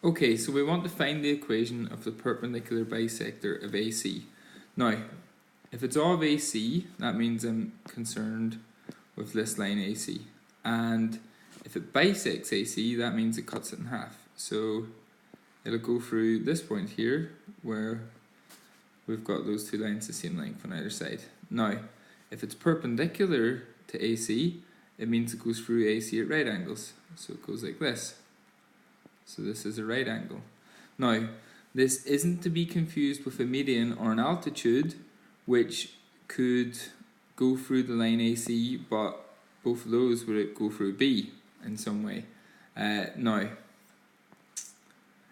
Okay, so we want to find the equation of the perpendicular bisector of AC. Now, if it's all of AC, that means I'm concerned with this line AC. And if it bisects AC, that means it cuts it in half. So it'll go through this point here, where we've got those two lines the same length on either side. Now, if it's perpendicular to AC, it means it goes through AC at right angles. So it goes like this. So this is a right angle. Now, this isn't to be confused with a median or an altitude, which could go through the line AC, but both of those would go through B in some way. Now,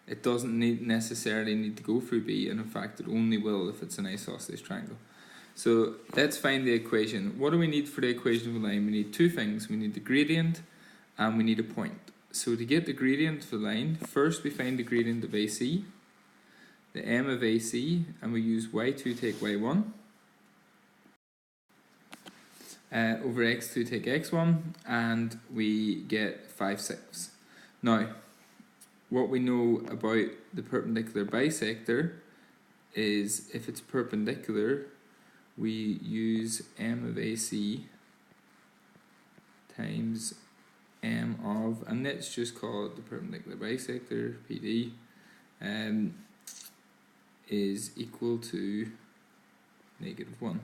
it doesn't necessarily need to go through B, and in fact it only will if it's an isosceles triangle. So let's find the equation. What do we need for the equation of a line? We need two things. We need the gradient and we need a point. So to get the gradient of the line, first we find the gradient of AC, the m of AC, and we use y2 take y1, over x2 take x1, and we get 5/6. Now, what we know about the perpendicular bisector is if it's perpendicular, we use m of AC times m of, and let's just call it the perpendicular bisector, PD, is equal to -1.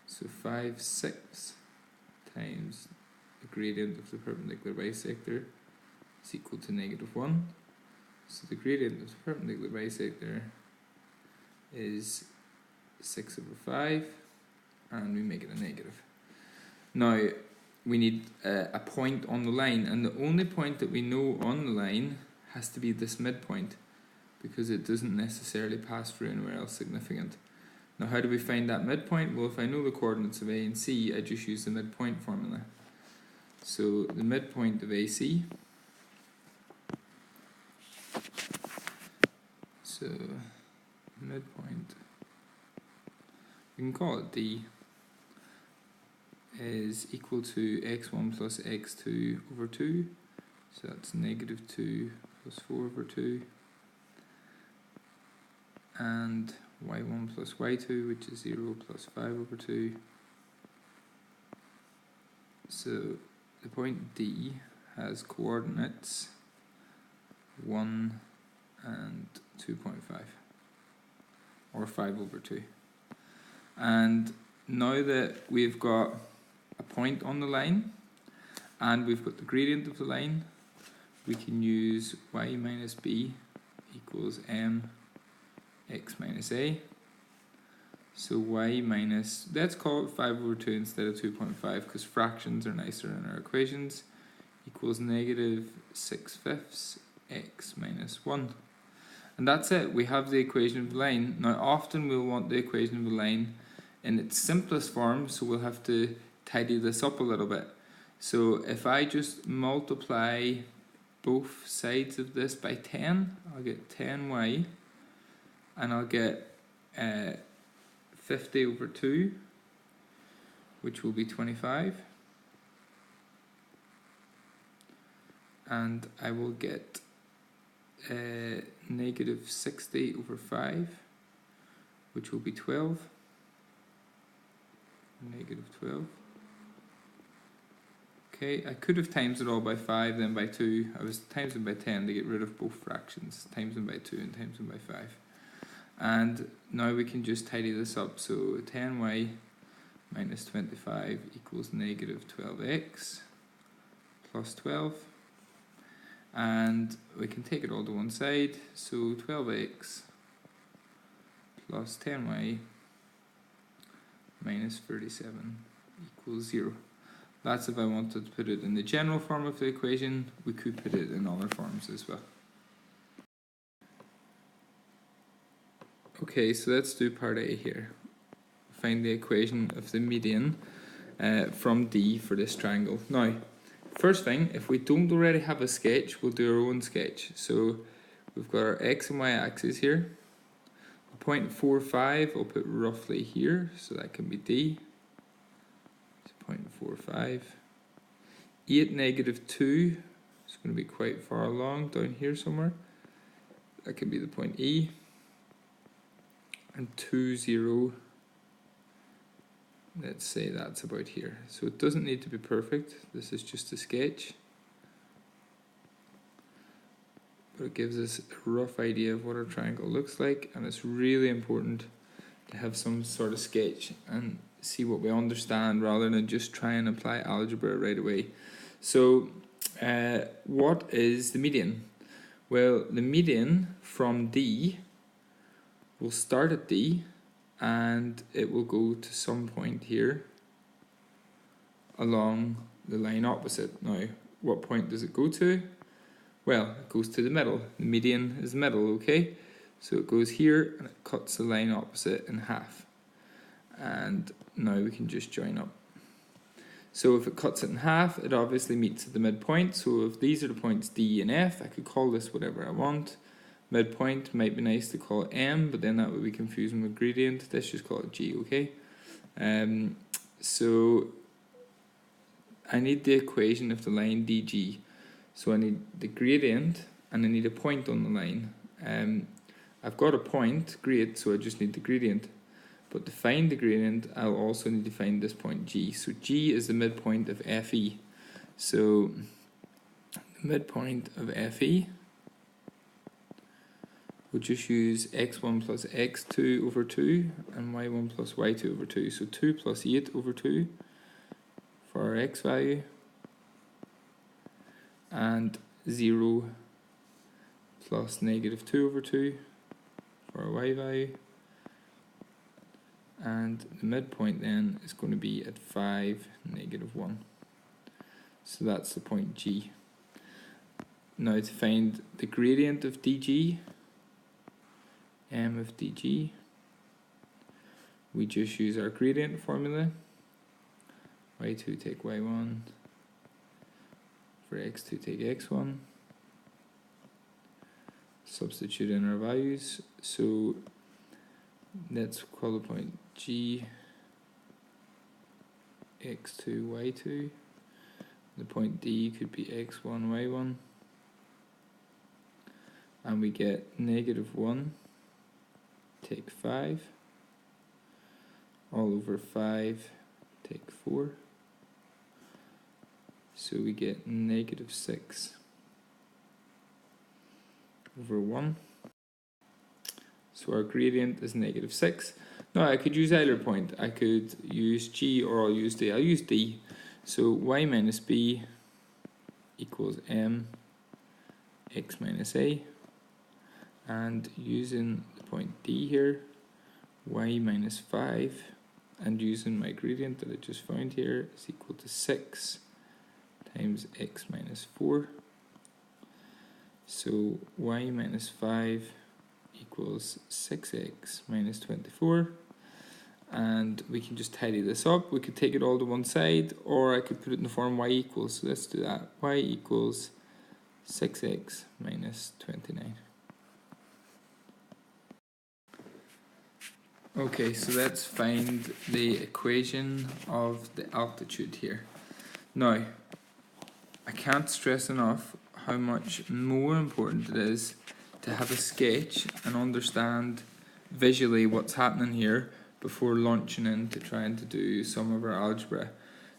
So 5/6 times the gradient of the perpendicular bisector is equal to -1. So the gradient of the perpendicular bisector is 6/5, and we make it a negative. Now, we need a point on the line, and the only point that we know on the line has to be this midpoint, because it doesn't necessarily pass through anywhere else significant. Now, how do we find that midpoint? Well, if I know the coordinates of A and C, I just use the midpoint formula. So the midpoint of AC, so midpoint, we can call it D, is equal to x1 plus x2 over 2, so that's -2 plus 4 over 2, and y1 plus y2, which is 0 plus 5 over 2. So the point D has coordinates 1 and 2.5, or 5 over 2. And now that we've got a point on the line and we've got the gradient of the line, we can use y minus b equals m x minus a. So y minus, let's call it 5 over 2 instead of 2.5 because fractions are nicer in our equations, equals -6/5 x minus 1. And that's it, we have the equation of the line. Now often we'll want the equation of the line in its simplest form, so we'll have to tidy this up a little bit. So if I just multiply both sides of this by 10, I'll get 10y, and I'll get 50 over 2, which will be 25, and I will get -60 over 5, which will be 12, -12. Okay, I could have times it all by 5, then by 2. I was times them by 10 to get rid of both fractions. Times them by 2 and times them by 5. And now we can just tidy this up. So 10y minus 25 equals -12x plus 12. And we can take it all to one side. So 12x plus 10y minus 37 equals 0. That's if I wanted to put it in the general form of the equation. We could put it in other forms as well. Okay, so let's do part A here. Find the equation of the median from D for this triangle. Now, first thing, if we don't already have a sketch, we'll do our own sketch. So we've got our x and y axes here. 0.45 I'll put roughly here, so that can be D. 0.45. 8, -2, it's going to be quite far along down here somewhere. that could be the point E, and 2, 0, let's say that's about here. So it doesn't need to be perfect, this is just a sketch, but it gives us a rough idea of what our triangle looks like, and it's really important to have some sort of sketch and see what we understand rather than just try and apply algebra right away. So what is the median? Well, the median from D will start at D and it will go to some point here along the line opposite. Now, what point does it go to? Well, it goes to the middle. The median is the middle, okay? So it goes here and it cuts the line opposite in half. And now we can just join up. So if it cuts it in half, it obviously meets at the midpoint. So if these are the points D and F, I could call this whatever I want. Midpoint might be nice to call it M, but then that would be confusing with gradient. Let's just call it G, okay? So I need the equation of the line DG. So I need the gradient and I need a point on the line. I've got a point, great, so I just need the gradient. But to find the gradient, I'll also need to find this point G. So G is the midpoint of FE. So the midpoint of FE, we'll just use x1 plus x2 over 2 and y1 plus y2 over 2. So 2 plus 8 over 2 for our x value, and 0 plus negative 2 over 2 for our y value. And the midpoint then is going to be at 5, negative 1. So that's the point G. Now to find the gradient of DG, M of DG, we just use our gradient formula. Y2 take Y1, for X2 take X1. Substitute in our values. So let's call the point G x2 y2. The point D could be x1 y1, and we get negative 1 take 5 all over 5 take 4, so we get negative 6 over 1. So our gradient is negative 6. Now I could use either point. I could use G or I'll use D. I'll use D. So y minus b equals m x minus a. And using the point D here, y minus 5, and using my gradient that I just found here is equal to 6 times x minus 4. So y minus 5 equals 6x minus 24, and we can just tidy this up. We could take it all to one side, or I could put it in the form y equals, so let's do that. Y equals 6x minus 29. Okay, so let's find the equation of the altitude here. Now, I can't stress enough how much more important it is to have a sketch and understand visually what's happening here before launching into trying to do some of our algebra.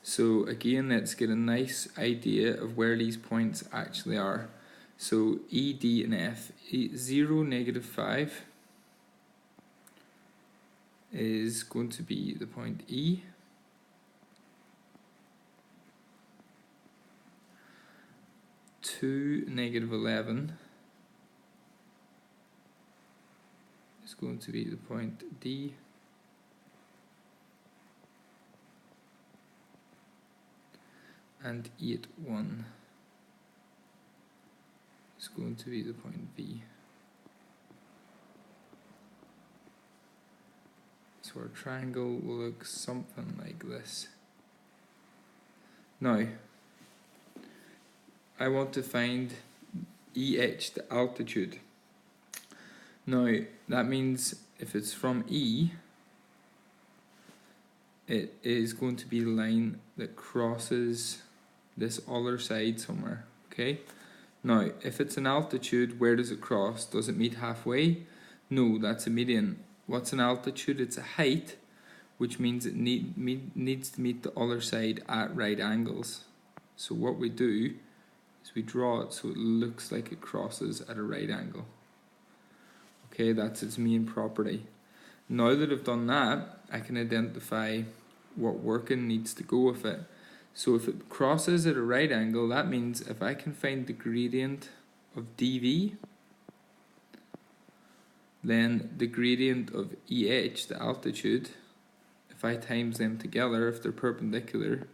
So again, let's get a nice idea of where these points actually are. So E, D and F, 0, negative 5 is going to be the point E. 2, negative 11 is going to be the point D. And 8, 1 is going to be the point V. So our triangle will look something like this. Now, I want to find EH, the altitude. Now, that means if it's from E, it is going to be the line that crosses this other side somewhere, okay? Now, if it's an altitude, where does it cross? Does it meet halfway? No, that's a median. What's an altitude? It's a height, which means it needs to meet the other side at right angles. So what we do is we draw it so it looks like it crosses at a right angle. Okay, that's its main property. Now that I've done that, I can identify what working needs to go with it. So if it crosses at a right angle, that means if I can find the gradient of dv, then the gradient of EH, the altitude, if I times them together, if they're perpendicular,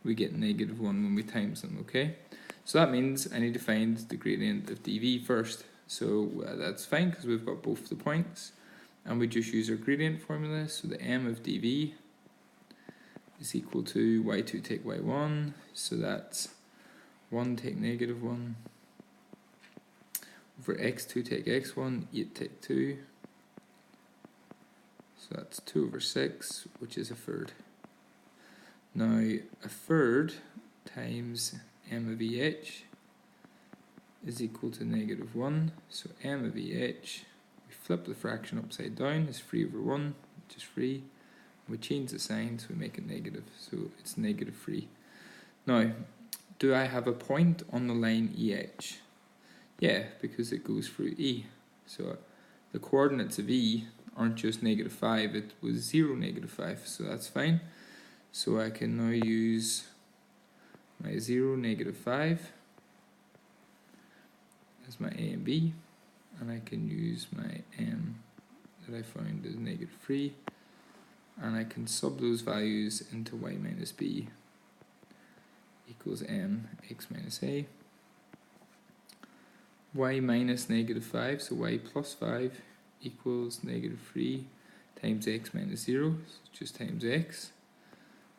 we get -1 when we times them, okay? So that means I need to find the gradient of dv first. So that's fine because we've got both the points. And we just use our gradient formula. So the m of dv is equal to y2 take y1. So that's 1 take -1 over x2 take x1, 8 take 2. So that's 2 over 6, which is a third. Now, a third times m of EH is equal to -1. So m of EH, we flip the fraction upside down, is 3 over 1, which is 3. We change the sign, so we make it negative, so it's -3. Now, do I have a point on the line EH? Yeah, because it goes through E. So the coordinates of E aren't just -5, it was 0, -5, so that's fine. So I can now use my 0, -5 as my A and B, and I can use my M that I found as -3, and I can sub those values into y minus b equals m x minus a. Y minus -5, so y plus 5 equals -3 times x minus 0, so just times x.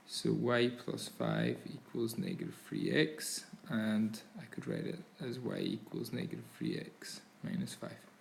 So y plus 5 equals -3x, and I could write it as y equals -3x minus 5.